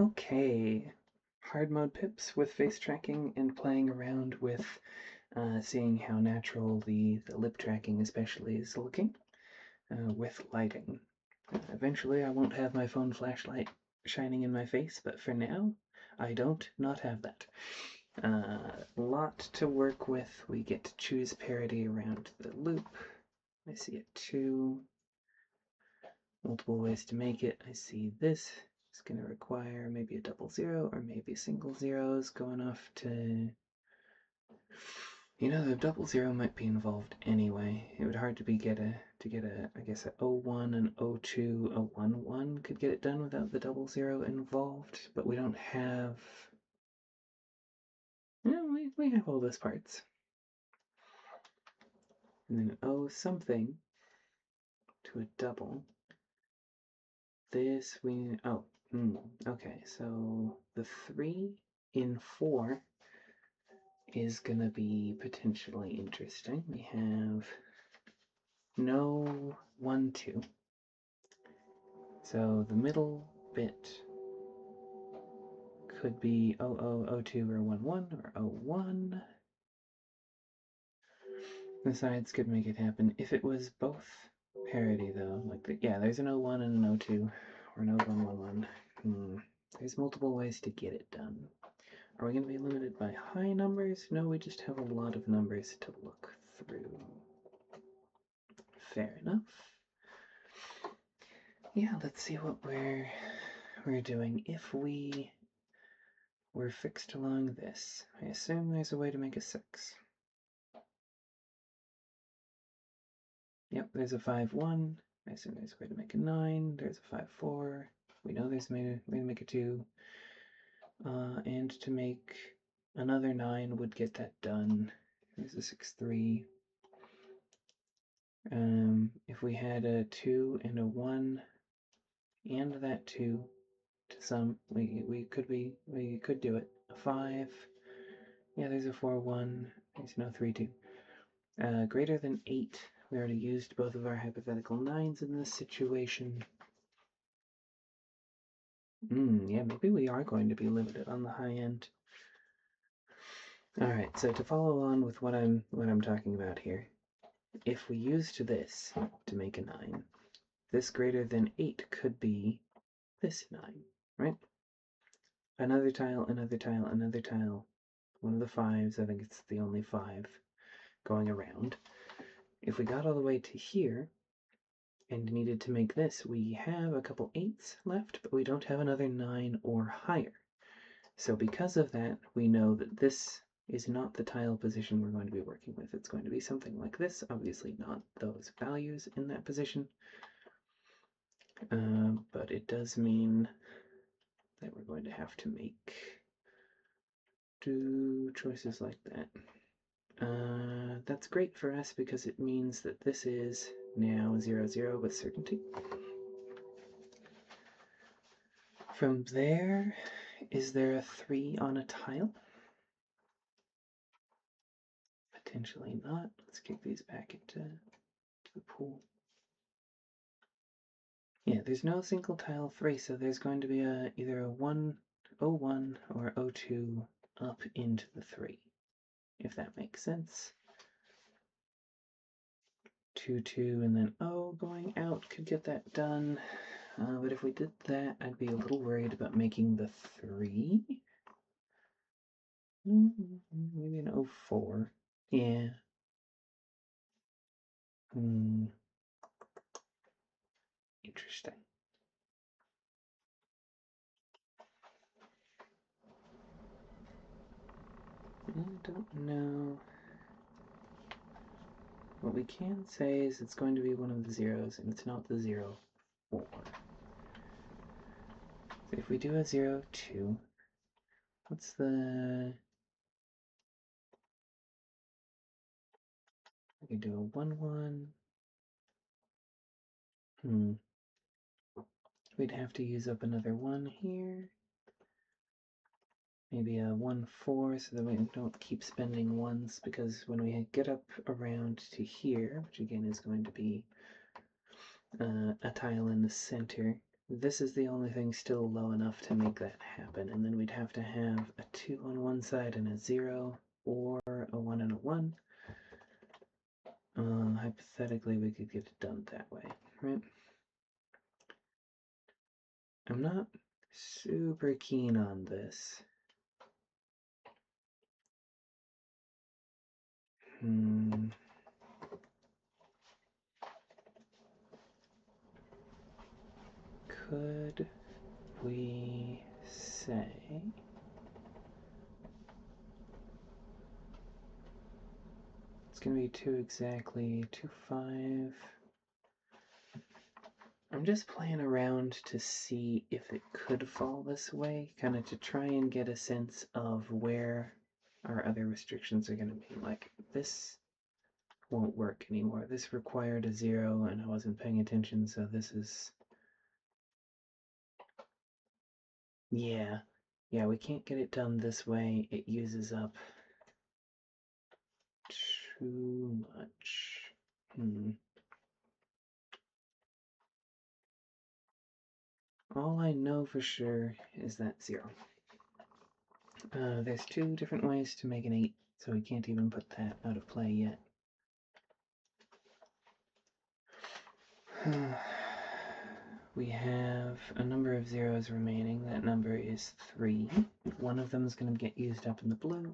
Okay, hard mode pips with face tracking and playing around with seeing how natural the lip tracking especially is looking with lighting. Eventually I won't have my phone flashlight shining in my face, but for now I don't not have that. Lot to work with. We get to choose parity around the loop. I see it too. Multiple ways to make it. I see this. It's going to require maybe a double zero or maybe single zeros going off to... the double zero might be involved anyway. It would hard to get a I guess a 01 and 02, a 11 could get it done without the double zero involved, but we don't have... we have all those parts. And then O something to a double. This we... okay, so the 3 in 4 is gonna be potentially interesting. We have no 1, 2. So the middle bit could be 00, 02, or 11, or 01. The sides could make it happen. If it was both parity, though, there's an 01 and an 02, or an 0111. There's multiple ways to get it done. Are we going to be limited by high numbers? No, we just have a lot of numbers to look through. Fair enough. Yeah, let's see what we're doing. If we were fixed along this, I assume there's a way to make a 6. Yep, there's a 5-1. I assume there's a way to make a 9. There's a 5-4. We know there's a way to make a 2. And to make another 9 would get that done. There's a 6-3. If we had a 2 and a 1 and that 2 to some, we could do it. A 5. Yeah, there's a 4-1. There's no 3-2. Greater than 8. We already used both of our hypothetical 9s in this situation. Yeah, maybe we are going to be limited on the high end. Alright, so to follow on with what I'm talking about here, if we used this to make a 9, this greater than 8 could be this 9, right? Another tile, another tile, another tile. One of the 5s, I think it's the only 5 going around. If we got all the way to here and needed to make this, we have a couple 8s left, but we don't have another 9 or higher. So because of that, we know that this is not the tile position we're going to be working with. It's going to be something like this, obviously not those values in that position, but it does mean that we're going to have to make 2 choices like that. That's great for us because it means that this is now 0, 0 with certainty. From there, is there a 3 on a tile? Potentially not. Let's kick these back into the pool. Yeah, there's no single tile 3, so there's going to be either a 1, 01 or 02 up into the 3, if that makes sense. 2, 2, and then going out could get that done. But if we did that, I'd be a little worried about making the 3. Maybe an 04. Yeah. Interesting. I don't know. What we can say is it's going to be one of the zeros, and it's not the 0, 4. So if we do a 0, 2, what's the... I can do a 1, 1. We'd have to use up another 1 here. Maybe a 1, 4, so that we don't keep spending 1s, because when we get up around to here, which again is going to be a tile in the center, this is the only thing still low enough to make that happen, and then we'd have to have a 2 on one side and a 0, or a 1 and a 1. Hypothetically, we could get it done that way, right? I'm not super keen on this. Could we say it's going to be 2 exactly, 2, 5. I'm just playing around to see if it could fall this way, kind of to try and get a sense of where our other restrictions are going to be. Like, this won't work anymore. This required a 0 and I wasn't paying attention, so this is... Yeah, we can't get it done this way. It uses up too much. All I know for sure is that 0. There's 2 different ways to make an 8, so we can't even put that out of play yet. We have a number of zeros remaining. That number is 3. One of them is going to get used up in the blue.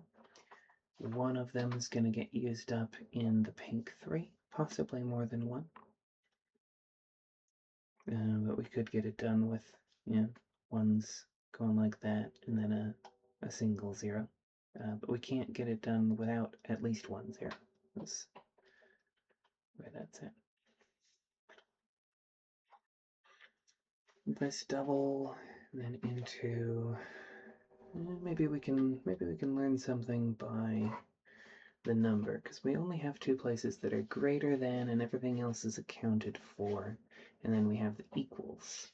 One of them is going to get used up in the pink 3, possibly more than one. But we could get it done with, ones going like that, and then a single 0. But we can't get it done without at least 1 0. That's where that's at. This double, then into... maybe we can learn something by the number, because we only have 2 places that are greater than, and everything else is accounted for. And then we have the equals.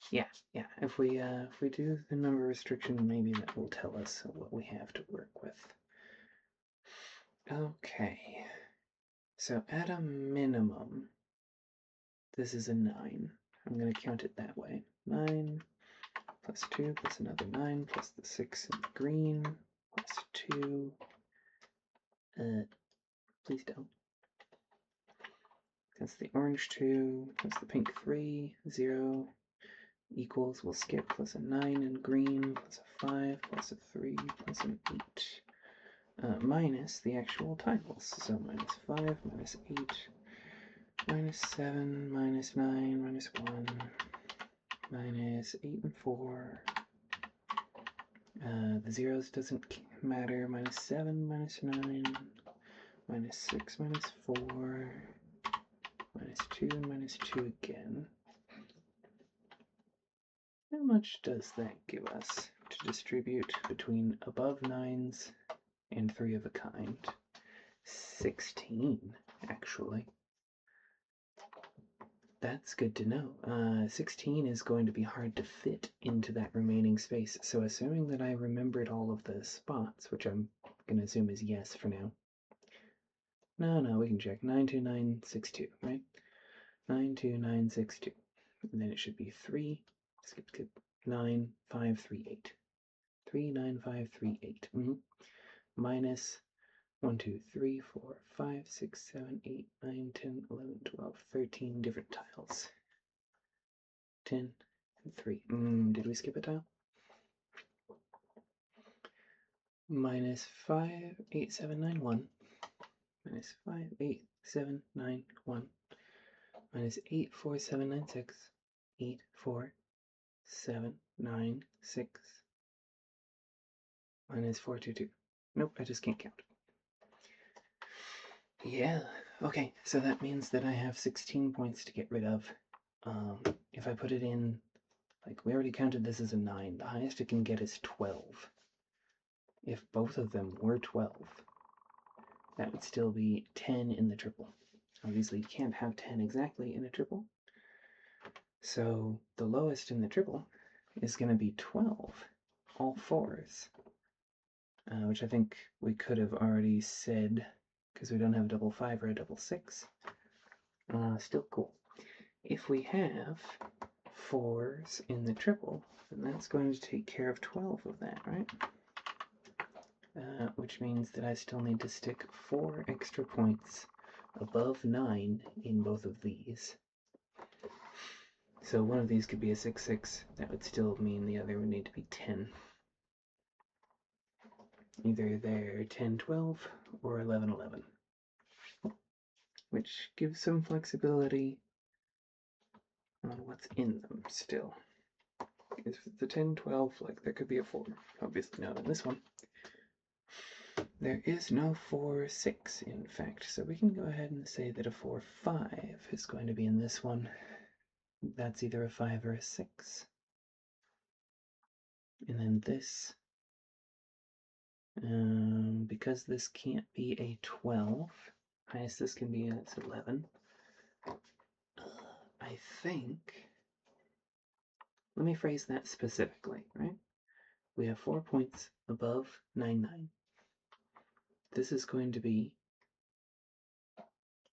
Yeah. If we do the number restriction, maybe that will tell us what we have to work with. Okay. So at a minimum, this is a 9. I'm going to count it that way. 9 plus 2 plus another 9 plus the 6 in the green plus 2. Please don't. That's the orange 2 plus the pink 3, 0 equals, we'll skip, plus a 9 in green plus a 5 plus a 3 plus an 8 minus the actual tiles. So minus 5 minus 8 minus 7 minus 9 minus 1 minus 8 and 4. The zeros doesn't matter. Minus 7 minus 9 minus 6 minus 4 minus 2 and minus 2 again. How much does that give us to distribute between above 9s and 3 of a kind? 16, actually. That's good to know. 16 is going to be hard to fit into that remaining space, so assuming that I remembered all of the spots, which I'm going to assume is yes for now. No, we can check. 92962, right? 92962. And then it should be 3, skip, 9, 5, 3, 8. 3, 9, 5, 3, 8. Minus 1, 2, 3, 4, 5, 6, 7, 8, 9, 10, 11, 12, 13 different tiles. 10 and 3. Did we skip a tile? Minus 5, 8, 7, 9, 1. Minus 5, 8, 7, 9, 1. Minus 8, 4, 7, 9, 6. 8, 4, 7, 9, 6. Minus 4, 2, 2. Nope, I just can't count. Yeah, okay, so that means that I have 16 points to get rid of. If I put it in, like, we already counted this as a 9. The highest it can get is 12. If both of them were 12, that would still be 10 in the triple. Obviously, you can't have 10 exactly in a triple. So the lowest in the triple is going to be 12, all 4s. Which I think we could have already said, because we don't have a double 5 or a double 6. Still cool. If we have 4s in the triple, then that's going to take care of 12 of that, right? Which means that I still need to stick 4 extra points above 9 in both of these. So one of these could be a 6-6. That would still mean the other would need to be 10. Either they're 10-12 or 11-11. Which gives some flexibility on what's in them still. If it's a 10-12, like there could be a 4. Obviously not in this one. There is no 4-6, in fact, so we can go ahead and say that a 4-5 is going to be in this one. That's either a 5 or a 6. And then this, because this can't be a 12, highest this can be is 11. I think, let me phrase that specifically, right? We have 4 points above 9-9. This is going to be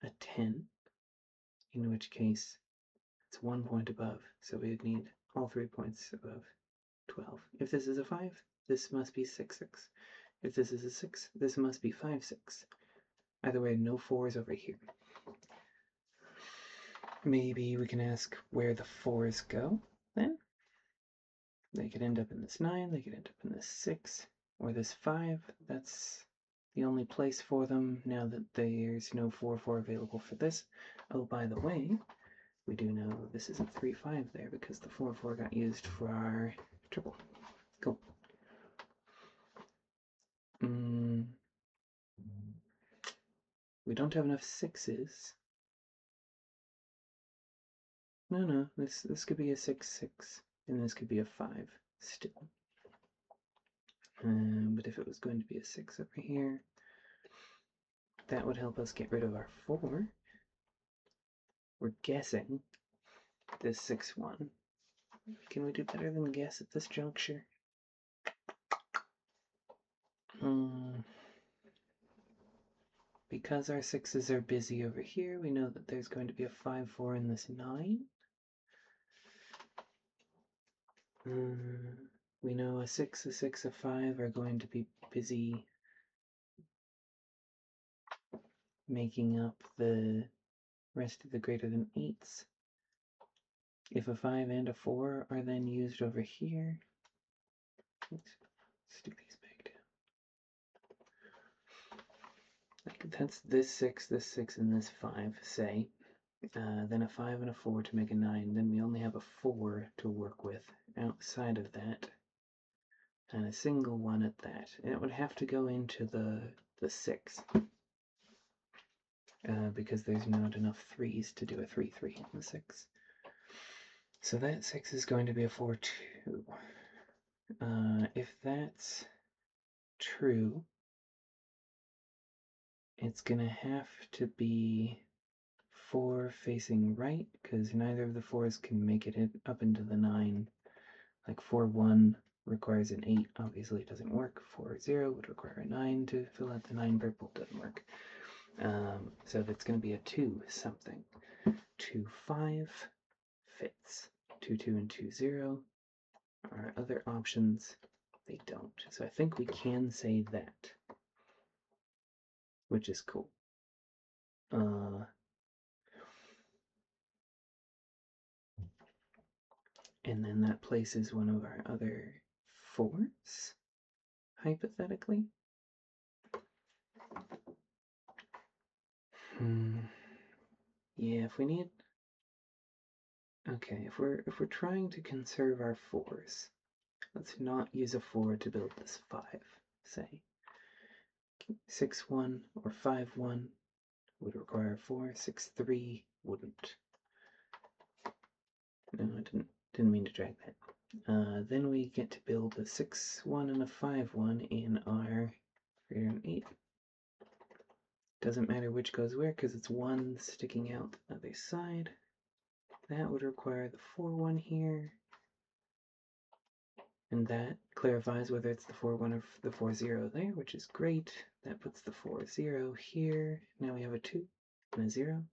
a 10, in which case it's 1 point above, so we would need all 3 points above 12. If this is a 5, this must be 6-6. If this is a 6, this must be 5-6. Either way, no 4s over here. Maybe we can ask where the 4s go, then. They could end up in this 9, they could end up in this 6, or this 5. That's the only place for them now that there's no 4-4 available for this. Oh, by the way, we do know this isn't 3-5 there because the 4-4 got used for our triple. Cool. We don't have enough 6s. No, this could be a 6-6, and this could be a 5 still. But if it was going to be a 6 over here, that would help us get rid of our 4. We're guessing this 6-1. Can we do better than guess at this juncture? Because our 6s are busy over here, we know that there's going to be a 5-4 in this 9. We know a 6, a 6, a 5 are going to be busy making up the rest of the greater than 8s. If a 5 and a 4 are then used over here, let's stick these back down. Like that's this 6, and this 5, say. Then a 5 and a 4 to make a 9. Then we only have a 4 to work with outside of that. And a single 1 at that. And it would have to go into the 6. Because there's not enough 3s to do a 3-3 in the 6. So that 6 is going to be a 4-2. If that's true, it's gonna have to be 4 facing right, because neither of the 4s can make it up into the 9. Like 4-1 requires an 8, obviously it doesn't work. 4-0 would require a 9 to fill out the 9 purple, doesn't work. So if it's going to be a 2 something, 2-5 fits. 2-2 and 2-0 are other options. They don't. So I think we can say that, which is cool. And then that places one of our other 4s, hypothetically. Yeah, if we need... Okay, if we're trying to conserve our 4s, let's not use a 4 to build this 5, say. 6-1 or 5-1 would require 4, 6-3 wouldn't. No, I didn't mean to drag that. Then we get to build a 6-1 and a 5-1 in our greater than 8. Doesn't matter which goes where because it's 1 sticking out the other side. That would require the 4-1 here. And that clarifies whether it's the 4-1 or the 4-0 there, which is great. That puts the 4-0 here. Now we have a 2 and a 0.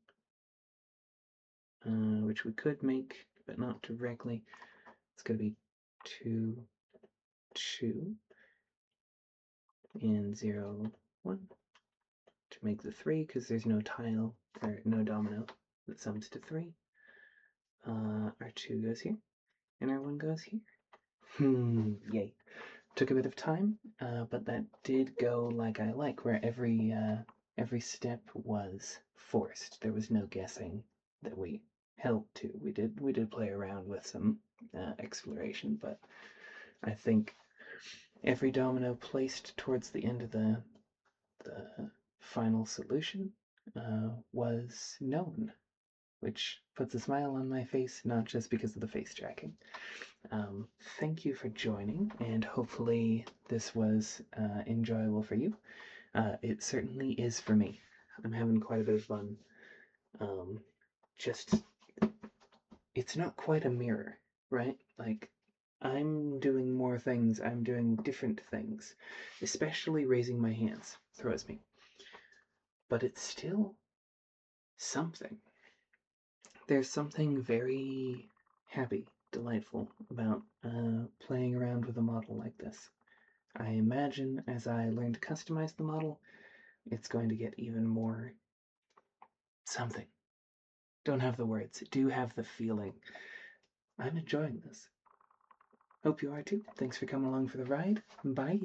Which we could make but not directly. It's going to be 2, 2, and 0, 1 to make the 3, because there's no tile, or no domino that sums to 3. Our 2 goes here, and our 1 goes here. Yay. Took a bit of time, but that did go like I like, where every step was forced. There was no guessing that we held to. We did play around with some exploration, but I think every domino placed towards the end of the final solution was known, which puts a smile on my face, not just because of the face tracking. Thank you for joining, and hopefully this was enjoyable for you. It certainly is for me. I'm having quite a bit of fun. It's not quite a mirror, right? Like, I'm doing more things, I'm doing different things, especially raising my hands throws me. But it's still something. There's something very happy, delightful about playing around with a model like this. I imagine as I learn to customize the model, it's going to get even more something. Don't have the words, do have the feeling. I'm enjoying this. Hope you are too. Thanks for coming along for the ride. Bye.